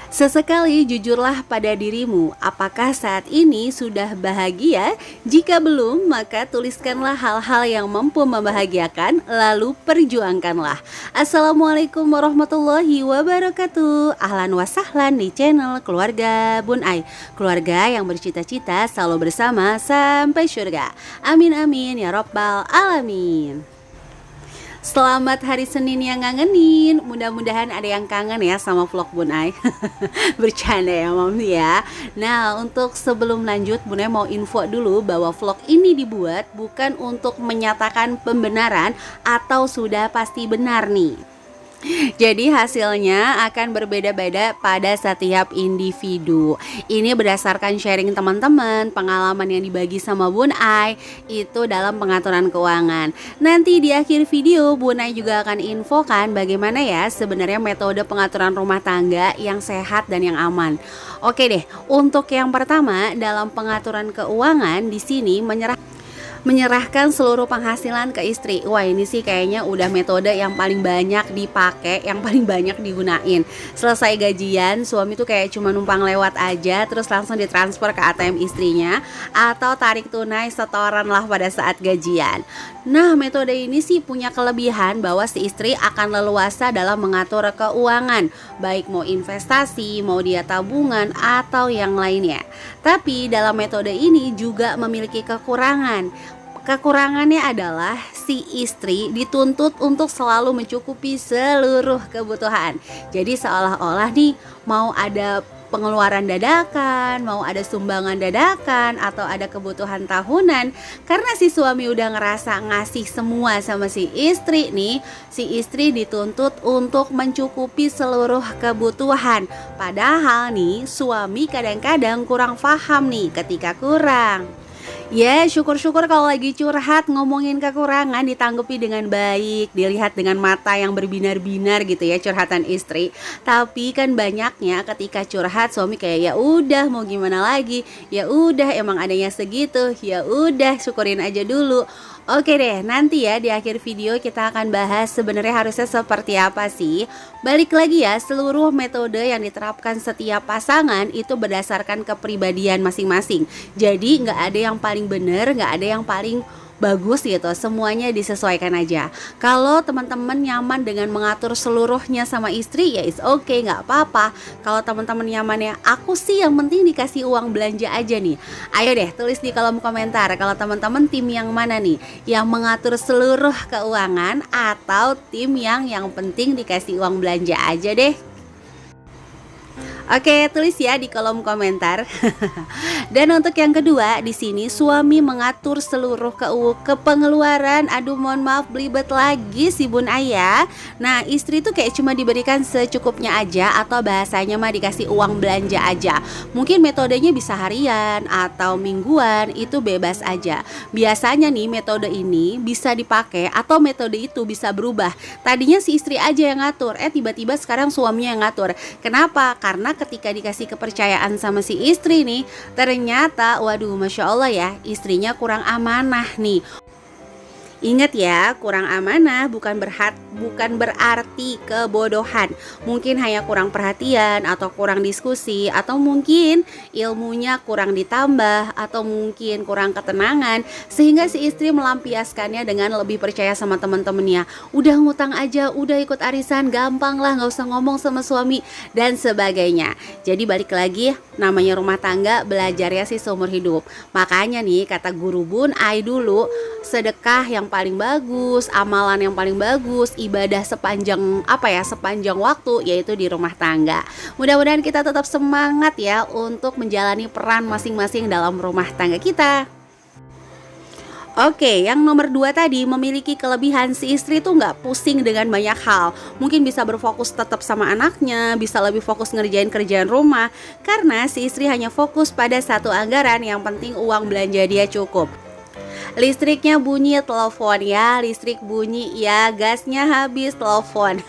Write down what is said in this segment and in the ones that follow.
Sesekali jujurlah pada dirimu, apakah saat ini sudah bahagia? Jika belum, maka tuliskanlah hal-hal yang mampu membahagiakan, lalu perjuangkanlah. Assalamualaikum warahmatullahi wabarakatuh. Ahlan wa sahlan di channel Keluarga Bun Ai. Keluarga yang bercita-cita selalu bersama sampai surga. Amin amin ya robbal alamin. Selamat hari Senin yang ngangenin. Mudah-mudahan ada yang kangen ya sama vlog Bun Ai. Bercanda ya Mami ya. Nah, untuk sebelum lanjut Bun Ai mau info dulu bahwa vlog ini dibuat bukan untuk menyatakan pembenaran atau sudah pasti benar nih. Jadi hasilnya akan berbeda-beda pada setiap individu. Ini berdasarkan sharing teman-teman, pengalaman yang dibagi sama Bun Ai itu dalam pengaturan keuangan. Nanti di akhir video Bun Ai juga akan infokan bagaimana ya sebenarnya metode pengaturan rumah tangga yang sehat dan yang aman. Oke deh, untuk yang pertama dalam pengaturan keuangan di sini menyerahkan seluruh penghasilan ke istri. Wah, ini sih kayaknya udah metode yang paling banyak dipakai, yang paling banyak digunain. Selesai gajian, suami tuh kayak cuma numpang lewat aja, terus langsung ditransfer ke ATM istrinya, atau tarik tunai setoran lah pada saat gajian. Nah, metode ini sih punya kelebihan bahwa si istri akan leluasa dalam mengatur keuangan, baik mau investasi, mau dia tabungan, atau yang lainnya. Tapi dalam metode ini juga memiliki kekurangan. Kekurangannya adalah si istri dituntut untuk selalu mencukupi seluruh kebutuhan. Jadi seolah-olah nih mau ada pengeluaran dadakan, mau ada sumbangan dadakan, atau ada kebutuhan tahunan. Karena si suami udah ngerasa ngasih semua sama si istri nih, si istri dituntut untuk mencukupi seluruh kebutuhan. Padahal nih suami kadang-kadang kurang paham nih ketika kurang. Ya, syukur-syukur kalau lagi curhat ngomongin kekurangan ditanggapi dengan baik, dilihat dengan mata yang berbinar-binar gitu ya curhatan istri. Tapi kan banyaknya ketika curhat suami kayak ya udah mau gimana lagi, ya udah emang adanya segitu, ya udah syukurin aja dulu. Oke deh, nanti ya di akhir video kita akan bahas sebenarnya harusnya seperti apa sih. Balik lagi ya, seluruh metode yang diterapkan setiap pasangan itu berdasarkan kepribadian masing-masing. Jadi nggak ada yang paling benar, nggak ada yang paling bagus gitu, semuanya disesuaikan aja. Kalau teman-teman nyaman dengan mengatur seluruhnya sama istri ya is oke, nggak apa-apa. Kalau teman-teman nyamannya aku sih yang penting dikasih uang belanja aja nih, ayo deh tulis di kolom komentar kalau teman-teman tim yang mana nih, yang mengatur seluruh keuangan atau tim yang penting dikasih uang belanja aja deh. Oke, tulis ya di kolom komentar. Dan untuk yang kedua, di sini suami mengatur seluruh kepengeluaran. Aduh, mohon maaf belibet lagi si Bun Ayah. Nah, istri tuh kayak cuma diberikan secukupnya aja atau bahasanya mah dikasih uang belanja aja. Mungkin metodenya bisa harian atau mingguan, itu bebas aja. Biasanya nih metode ini bisa dipakai atau metode itu bisa berubah. Tadinya si istri aja yang ngatur, tiba-tiba sekarang suaminya yang ngatur. Kenapa? Karena ketika dikasih kepercayaan sama si istri nih, ternyata waduh Masya Allah ya, istrinya kurang amanah nih. Ingat ya, kurang amanah bukan berarti kebodohan. Mungkin hanya kurang perhatian atau kurang diskusi, atau mungkin ilmunya kurang ditambah, atau mungkin kurang ketenangan, sehingga si istri melampiaskannya dengan lebih percaya sama teman-temannya. Udah ngutang aja, udah ikut arisan, gampang lah, gak usah ngomong sama suami, dan sebagainya. Jadi balik lagi, namanya rumah tangga belajarnya sih seumur hidup. Makanya nih kata guru Bun Ai dulu, sedekah yang paling bagus, amalan yang paling bagus, ibadah sepanjang waktu yaitu di rumah tangga. Mudah-mudahan kita tetap semangat ya untuk menjalani peran masing-masing dalam rumah tangga kita. Oke, yang nomor 2 tadi memiliki kelebihan si istri tuh nggak pusing dengan banyak hal. Mungkin bisa berfokus tetap sama anaknya, bisa lebih fokus ngerjain kerjaan rumah, karena si istri hanya fokus pada satu anggaran, yang penting uang belanja dia cukup. Listriknya bunyi, telepon ya. Listrik bunyi ya, gasnya habis, telepon.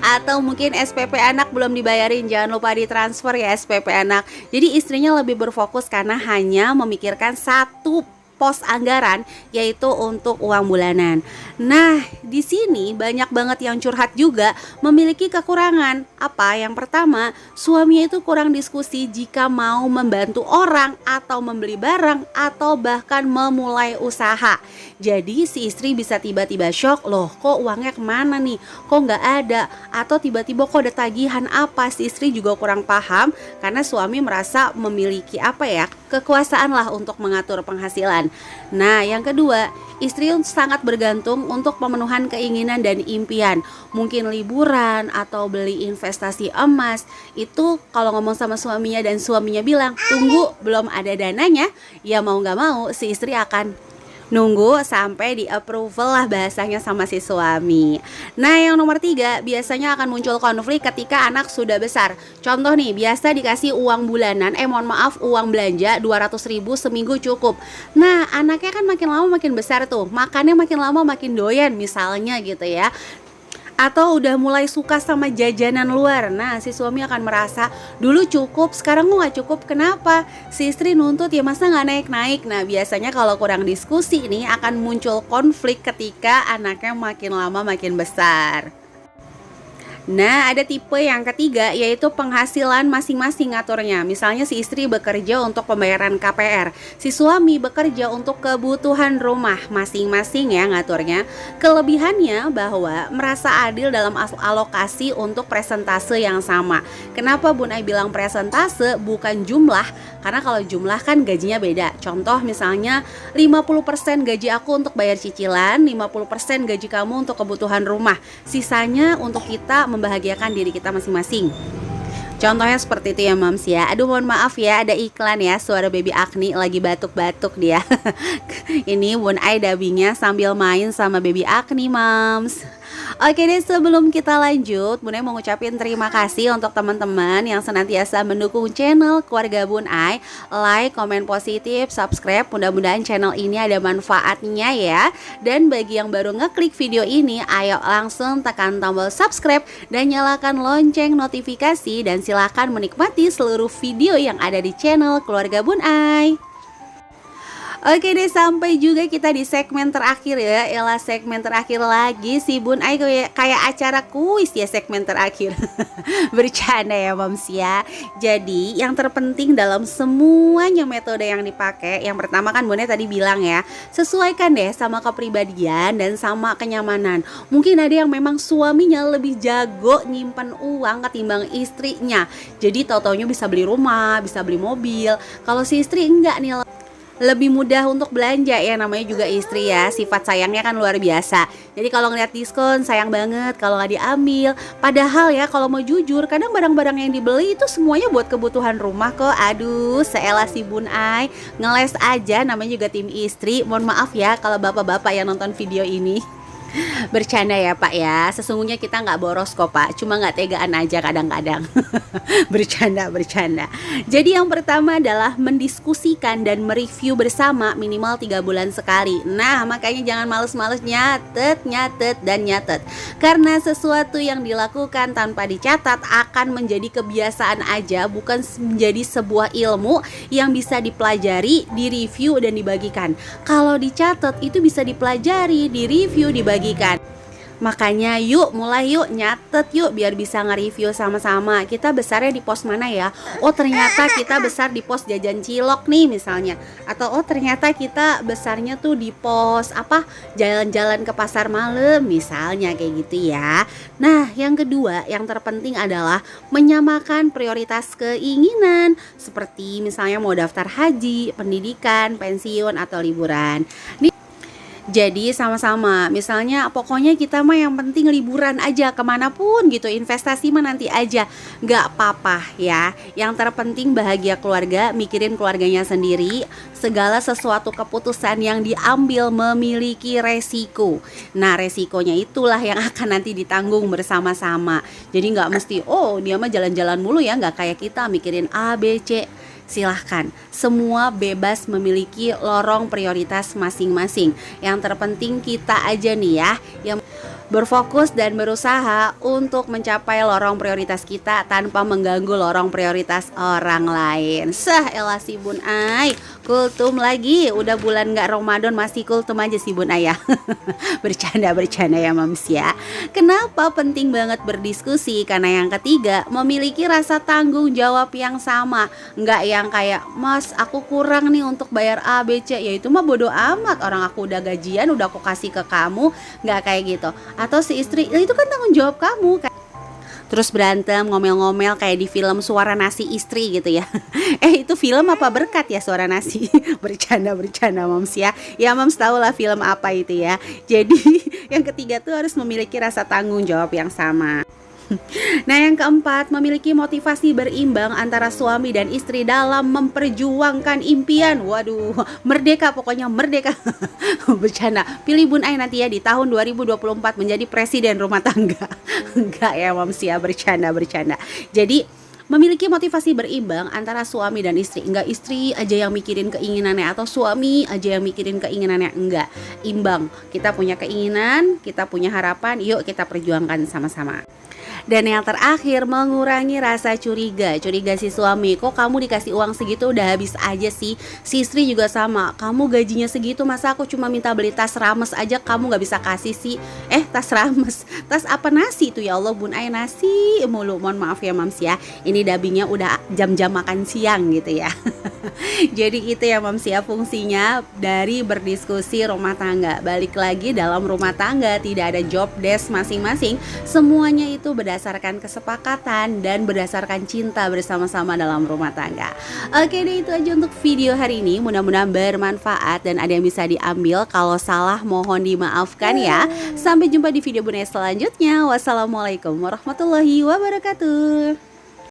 Atau mungkin SPP anak belum dibayarin, jangan lupa ditransfer ya SPP anak. Jadi istrinya lebih berfokus karena hanya memikirkan satu pos anggaran, yaitu untuk uang bulanan. Nah, di sini banyak banget yang curhat juga memiliki kekurangan. Apa? Yang pertama, suaminya itu kurang diskusi jika mau membantu orang atau membeli barang atau bahkan memulai usaha. Jadi si istri bisa tiba-tiba shock, loh kok uangnya kemana nih, kok nggak ada, atau tiba-tiba kok ada tagihan apa. Si istri juga kurang paham karena suami merasa memiliki kekuasaan lah untuk mengatur penghasilan. Nah yang kedua, istri sangat bergantung untuk pemenuhan keinginan dan impian. Mungkin liburan atau beli investasi emas. Itu kalau ngomong sama suaminya dan suaminya bilang tunggu belum ada dananya, ya mau gak mau si istri akan nunggu sampai di approval lah bahasanya sama si suami. Nah yang nomor 3, biasanya akan muncul konflik ketika anak sudah besar. Contoh nih, biasa dikasih uang bulanan, uang belanja 200.000 seminggu cukup. Nah anaknya kan makin lama makin besar tuh, makannya makin lama makin doyan misalnya gitu ya, atau udah mulai suka sama jajanan luar. Nah si suami akan merasa dulu cukup, sekarang kok gak cukup, kenapa? Si istri nuntut, ya masa gak naik-naik. Nah biasanya kalau kurang diskusi ini akan muncul konflik ketika anaknya makin lama makin besar. Nah ada tipe yang ketiga, yaitu penghasilan masing-masing ngaturnya. Misalnya si istri bekerja untuk pembayaran KPR, si suami bekerja untuk kebutuhan rumah, masing-masing ya ngaturnya. Kelebihannya bahwa merasa adil dalam alokasi untuk presentase yang sama. Kenapa Bun Ai bilang presentase bukan jumlah? Karena kalau jumlah kan gajinya beda. Contoh misalnya 50% gaji aku untuk bayar cicilan, 50% gaji kamu untuk kebutuhan rumah, sisanya untuk kita membahagiakan diri kita masing-masing. Contohnya seperti itu ya Mams ya. Aduh mohon maaf ya, ada iklan ya, suara baby Agni lagi batuk-batuk dia. Ini Bun Ai dubbingnya sambil main sama baby Agni Mams. Oke deh, sebelum kita lanjut, Bun Ai mau ngucapin terima kasih untuk teman-teman yang senantiasa mendukung channel keluarga Bun Ai. Like, komen positif, subscribe, mudah-mudahan channel ini ada manfaatnya ya. Dan bagi yang baru ngeklik video ini, ayo langsung tekan tombol subscribe dan nyalakan lonceng notifikasi, dan silahkan menikmati seluruh video yang ada di channel keluarga Bun Ai. Oke deh, sampai juga kita di segmen terakhir ya. Elah, segmen terakhir lagi si Bun Ai kayak acara kuis ya segmen terakhir. Bercanda ya Moms ya. Jadi yang terpenting dalam semuanya metode yang dipakai, yang pertama kan Bun Ai tadi bilang ya, sesuaikan deh sama kepribadian dan sama kenyamanan. Mungkin ada yang memang suaminya lebih jago nyimpen uang ketimbang istrinya, jadi tau-taunya bisa beli rumah, bisa beli mobil. Kalau si istri enggak nih, lebih mudah untuk belanja ya, namanya juga istri ya, sifat sayangnya kan luar biasa. Jadi kalau ngeliat diskon sayang banget kalau nggak diambil. Padahal ya kalau mau jujur, kadang barang-barang yang dibeli itu semuanya buat kebutuhan rumah kok. Aduh, seelah si Bun Ai ngeles aja, namanya juga tim istri. Mohon maaf ya kalau bapak-bapak yang nonton video ini. Bercanda ya Pak ya, sesungguhnya kita nggak boros kok Pak, cuma nggak tegaan aja kadang-kadang. Bercanda. Jadi yang pertama adalah mendiskusikan dan mereview bersama minimal 3 bulan sekali. Nah makanya jangan males-males nyatet. Karena sesuatu yang dilakukan tanpa dicatat akan menjadi kebiasaan aja, bukan menjadi sebuah ilmu yang bisa dipelajari, direview dan dibagikan. Kalau dicatat itu bisa dipelajari, direview, dibagikan. Makanya mulai yuk nyatet yuk biar bisa nge-review sama-sama. Kita besarnya di pos mana ya? Oh ternyata kita besar di pos jajan cilok nih misalnya. Atau oh ternyata kita besarnya tuh di pos jalan-jalan ke pasar malam misalnya, kayak gitu ya. Nah yang kedua yang terpenting adalah menyamakan prioritas keinginan, seperti misalnya mau daftar haji, pendidikan, pensiun atau liburan. Jadi sama-sama, misalnya pokoknya kita mah yang penting liburan aja kemanapun gitu, investasi mah nanti aja, gak apa-apa ya. Yang terpenting bahagia keluarga, mikirin keluarganya sendiri. Segala sesuatu keputusan yang diambil memiliki resiko. Nah resikonya itulah yang akan nanti ditanggung bersama-sama. Jadi gak mesti, oh dia mah jalan-jalan mulu ya, gak kayak kita mikirin A, B, C. Silahkan, semua bebas memiliki lorong prioritas masing-masing. Yang terpenting kita aja nih ya yang berfokus dan berusaha untuk mencapai lorong prioritas kita tanpa mengganggu lorong prioritas orang lain. Sah elah si Bun Ai, kultum lagi, udah bulan gak Ramadan masih kultum aja si Bun Ai ya. Bercanda ya Mams ya. Kenapa penting banget berdiskusi? Karena yang ketiga, memiliki rasa tanggung jawab yang sama. Nggak yang kayak, Mas aku kurang nih untuk bayar A, B, C. Ya itu mah bodo amat, orang aku udah gajian, udah aku kasih ke kamu. Nggak kayak gitu. Atau si istri, ya itu kan tanggung jawab kamu. Terus berantem, ngomel-ngomel kayak di film Suara Nasi Istri gitu ya. Itu film apa berkat ya Suara Nasi? Bercanda Mams ya. Ya Mams tahu lah film apa itu ya. Jadi yang ketiga tuh harus memiliki rasa tanggung jawab yang sama. Nah yang keempat, memiliki motivasi berimbang antara suami dan istri dalam memperjuangkan impian. Waduh, merdeka, pokoknya merdeka. Bercanda, pilih Bun Ai nanti ya di tahun 2024 menjadi presiden rumah tangga. Enggak ya Mams ya, bercanda. Jadi memiliki motivasi berimbang antara suami dan istri. Enggak istri aja yang mikirin keinginannya atau suami aja yang mikirin keinginannya. Enggak, imbang. Kita punya keinginan, kita punya harapan, yuk kita perjuangkan sama-sama. Dan yang terakhir, mengurangi rasa curiga si suami. Kok kamu dikasih uang segitu udah habis aja sih? Si istri juga sama, kamu gajinya segitu, masa aku cuma minta beli tas rames aja kamu gak bisa kasih sih? Tas rames, tas apa nasi itu ya Allah Bun Ai, nasi mulu. Mohon maaf ya Mams ya, ini dubbingnya udah jam-jam makan siang gitu ya. Jadi itu ya Mams ya fungsinya dari berdiskusi rumah tangga. Balik lagi, dalam rumah tangga tidak ada job desk masing-masing, semuanya itu berdasarkan kesepakatan dan berdasarkan cinta bersama-sama dalam rumah tangga. Oke deh, itu aja untuk video hari ini, mudah-mudahan bermanfaat dan ada yang bisa diambil. Kalau salah mohon dimaafkan ya. Sampai jumpa di video Bun Ai selanjutnya. Wassalamualaikum warahmatullahi wabarakatuh.